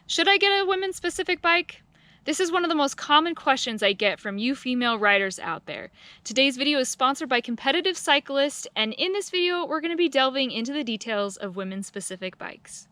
Should I get a women's specific bike? This is one of the most common questions I get from you female riders out there. Today's video is sponsored by Competitive Cyclist, and in this video we're going to be delving into the details of women's specific bikes.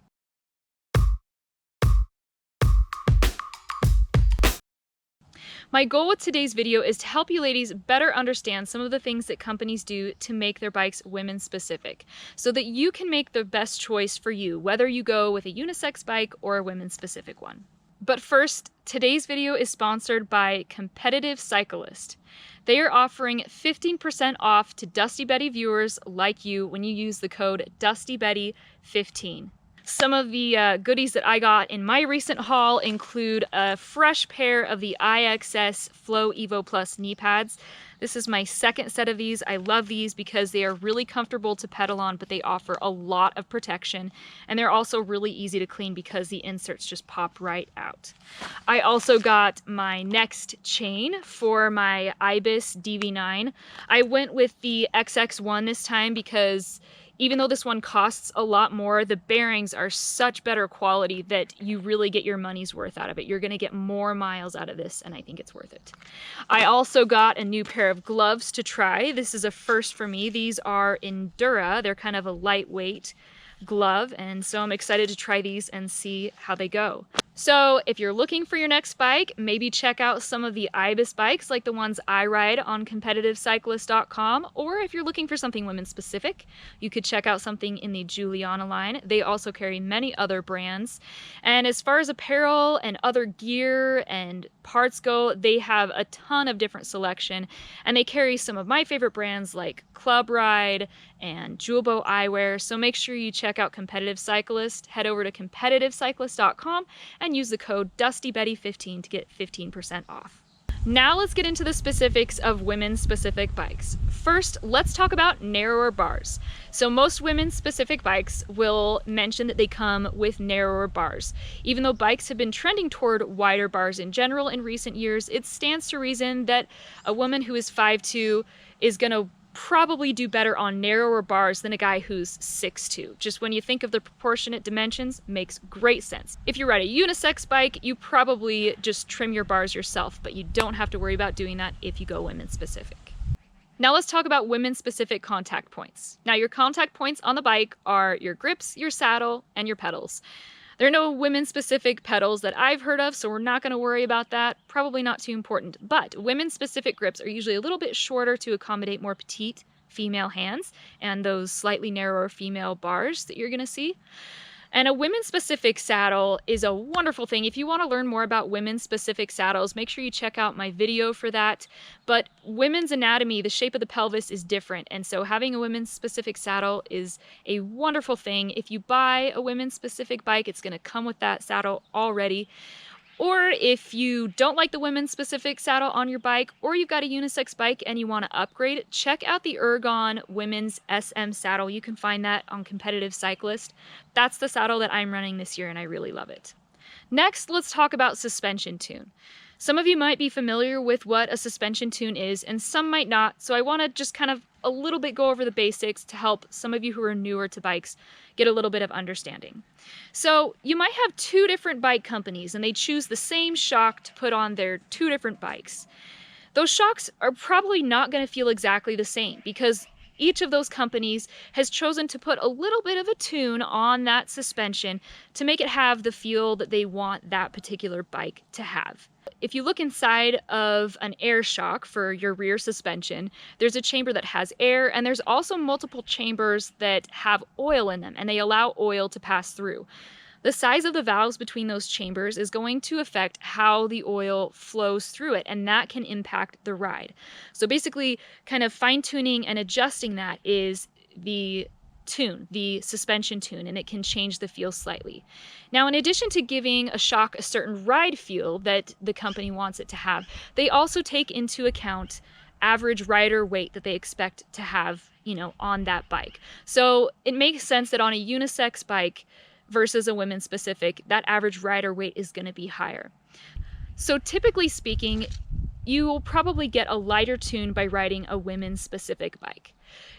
My goal with today's video is to help you ladies better understand some of the things that companies do to make their bikes women specific, so that you can make the best choice for you, whether you go with a unisex bike or a women's specific one. But first, today's video is sponsored by Competitive Cyclist. They are offering 15% off to Dusty Betty viewers like you when you use the code DustyBetty15. Some of the goodies that I got in my recent haul include a fresh pair of the IXS Flow Evo Plus knee pads. This is my second set of these. I love these because they are really comfortable to pedal on, but they offer a lot of protection, and they're also really easy to clean because the inserts just pop right out. I also got my next chain for my Ibis DV9. I went with the XX1 this time because even though this one costs a lot more, the bearings are such better quality that you really get your money's worth out of it. You're gonna get more miles out of this, and I think it's worth it. I also got a new pair of gloves to try. This is a first for me. These are Endura. They're kind of a lightweight glove, and so I'm excited to try these and see how they go. So if you're looking for your next bike, maybe check out some of the Ibis bikes like the ones I ride on competitivecyclist.com, or if you're looking for something women specific, you could check out something in the Juliana line. They also carry many other brands. And as far as apparel and other gear and parts go, they have a ton of different selection, and they carry some of my favorite brands like Club Ride and Jewelbow Eyewear. So make sure you check out Competitive Cyclist. Head over to competitivecyclist.com and use the code DustyBetty15 to get 15% off. Now let's get into the specifics of women's specific bikes. First, let's talk about narrower bars. So most women's specific bikes will mention that they come with narrower bars. Even though bikes have been trending toward wider bars in general in recent years, it stands to reason that a woman who is 5'2" is going to probably do better on narrower bars than a guy who's 6'2". Just when you think of the proportionate dimensions, makes great sense. If you ride a unisex bike, you probably just trim your bars yourself, but you don't have to worry about doing that if you go women specific. Now let's talk about women specific contact points. Now your contact points on the bike are your grips, your saddle, and your pedals. There are no women-specific pedals that I've heard of, so we're not going to worry about that. Probably not too important. But women-specific grips are usually a little bit shorter to accommodate more petite female hands and those slightly narrower female bars that you're going to see. And a women-specific saddle is a wonderful thing. If you want to learn more about women-specific saddles, make sure you check out my video for that. But women's anatomy, the shape of the pelvis is different, and so having a women's-specific saddle is a wonderful thing. If you buy a women's-specific bike, it's going to come with that saddle already. Or if you don't like the women's specific saddle on your bike, or you've got a unisex bike and you want to upgrade, check out the Ergon Women's SM saddle. You can find that on Competitive Cyclist. That's the saddle that I'm running this year and I really love it. Next, let's talk about suspension tune. Some of you might be familiar with what a suspension tune is and some might not, so I want to just kind of a little bit go over the basics to help some of you who are newer to bikes get a little bit of understanding. So you might have two different bike companies and they choose the same shock to put on their two different bikes. Those shocks are probably not going to feel exactly the same because each of those companies has chosen to put a little bit of a tune on that suspension to make it have the feel that they want that particular bike to have. If you look inside of an air shock for your rear suspension, there's a chamber that has air, and there's also multiple chambers that have oil in them, and they allow oil to pass through. The size of the valves between those chambers is going to affect how the oil flows through it, and that can impact the ride. So basically, kind of fine-tuning and adjusting that is the tune, the suspension tune, and it can change the feel slightly. Now, in addition to giving a shock a certain ride feel that the company wants it to have, they also take into account average rider weight that they expect to have, on that bike. So it makes sense that on a unisex bike versus a women's specific, that average rider weight is going to be higher. So typically speaking, you will probably get a lighter tune by riding a women's specific bike.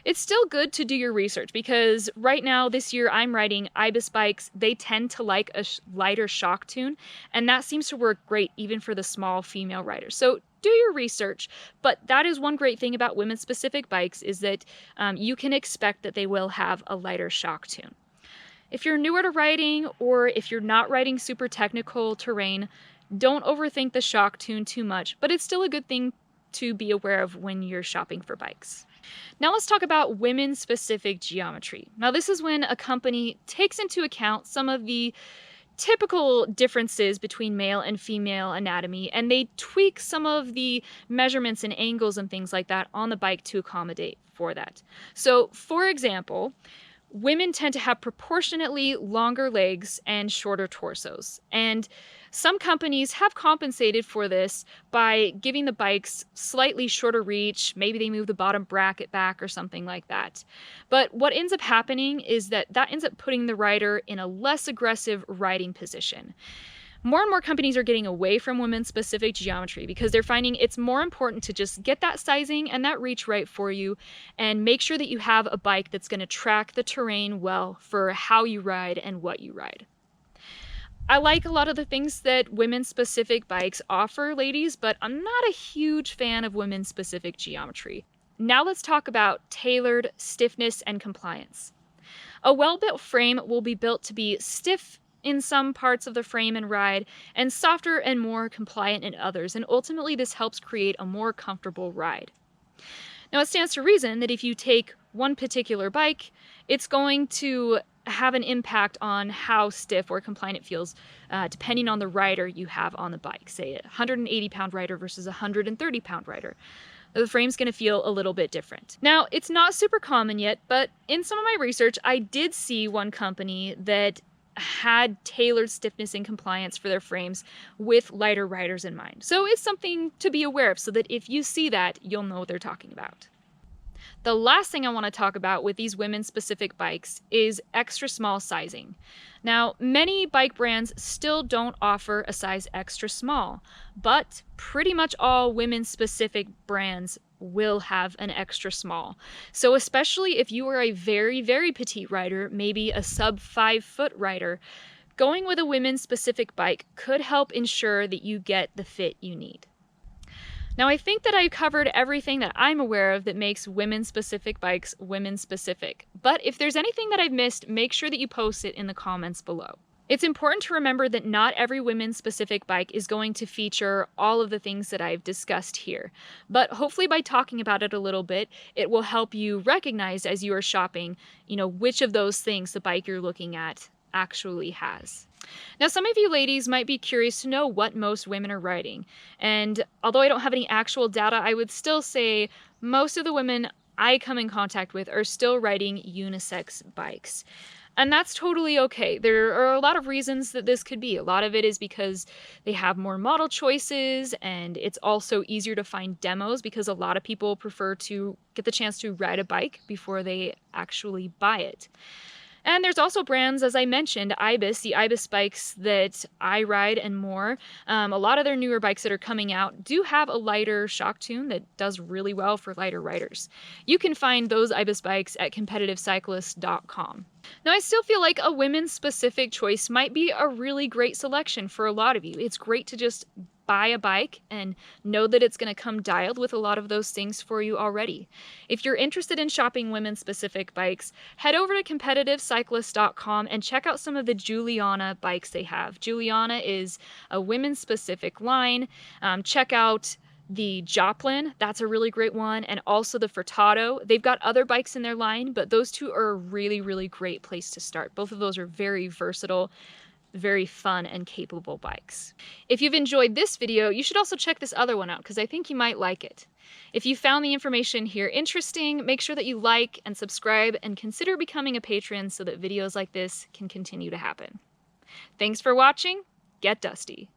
It's still good to do your research because right now, this year, I'm riding Ibis bikes. They tend to like a lighter shock tune, and that seems to work great even for the small female riders. So do your research, but that is one great thing about women-specific bikes is that you can expect that they will have a lighter shock tune. If you're newer to riding or if you're not riding super technical terrain, don't overthink the shock tune too much, but it's still a good thing to be aware of when you're shopping for bikes. Now let's talk about women-specific geometry. Now this is when a company takes into account some of the typical differences between male and female anatomy, and they tweak some of the measurements and angles and things like that on the bike to accommodate for that. So, for example, women tend to have proportionately longer legs and shorter torsos. And some companies have compensated for this by giving the bikes slightly shorter reach. Maybe they move the bottom bracket back or something like that. But what ends up happening is that ends up putting the rider in a less aggressive riding position. More and more companies are getting away from women-specific geometry because they're finding it's more important to just get that sizing and that reach right for you and make sure that you have a bike that's going to track the terrain well for how you ride and what you ride. I like a lot of the things that women-specific bikes offer, ladies, but I'm not a huge fan of women-specific geometry. Now let's talk about tailored stiffness and compliance. A well-built frame will be built to be stiff in some parts of the frame and ride, and softer and more compliant in others, and ultimately this helps create a more comfortable ride. Now it stands to reason that if you take one particular bike, it's going to have an impact on how stiff or compliant it feels, depending on the rider you have on the bike. Say a 180-pound rider versus a 130-pound rider. The frame's going to feel a little bit different. Now, it's not super common yet, but in some of my research, I did see one company that had tailored stiffness and compliance for their frames with lighter riders in mind. So it's something to be aware of so that if you see that, you'll know what they're talking about. The last thing I want to talk about with these women-specific bikes is extra small sizing. Now, many bike brands still don't offer a size extra small, but pretty much all women-specific brands will have an extra small. So especially if you are a very, very petite rider, maybe a sub 5-foot rider, going with a women-specific bike could help ensure that you get the fit you need. Now, I think that I covered everything that I'm aware of that makes women-specific bikes women-specific. But if there's anything that I've missed, make sure that you post it in the comments below. It's important to remember that not every women-specific bike is going to feature all of the things that I've discussed here. But hopefully by talking about it a little bit, it will help you recognize as you are shopping, which of those things the bike you're looking at actually has. Now, some of you ladies might be curious to know what most women are riding. And although I don't have any actual data, I would still say most of the women I come in contact with are still riding unisex bikes. And that's totally okay. There are a lot of reasons that this could be. A lot of it is because they have more model choices, and it's also easier to find demos because a lot of people prefer to get the chance to ride a bike before they actually buy it. And there's also brands, as I mentioned, Ibis, the Ibis bikes that I ride and more. A lot of their newer bikes that are coming out do have a lighter shock tune that does really well for lighter riders. You can find those Ibis bikes at competitivecyclist.com. Now, I still feel like a women's specific choice might be a really great selection for a lot of you. It's great to just buy a bike and know that it's going to come dialed with a lot of those things for you already. If you're interested in shopping women-specific bikes, head over to competitivecyclist.com and check out some of the Juliana bikes they have. Juliana is a women-specific line. Check out the Joplin, that's a really great one, and also the Furtado. They've got other bikes in their line, but those two are a really, really great place to start. Both of those are very versatile, very fun and capable bikes. If you've enjoyed this video, you should also check this other one out because I think you might like it. If you found the information here interesting, make sure that you like and subscribe and consider becoming a patron so that videos like this can continue to happen. Thanks for watching. Get dusty.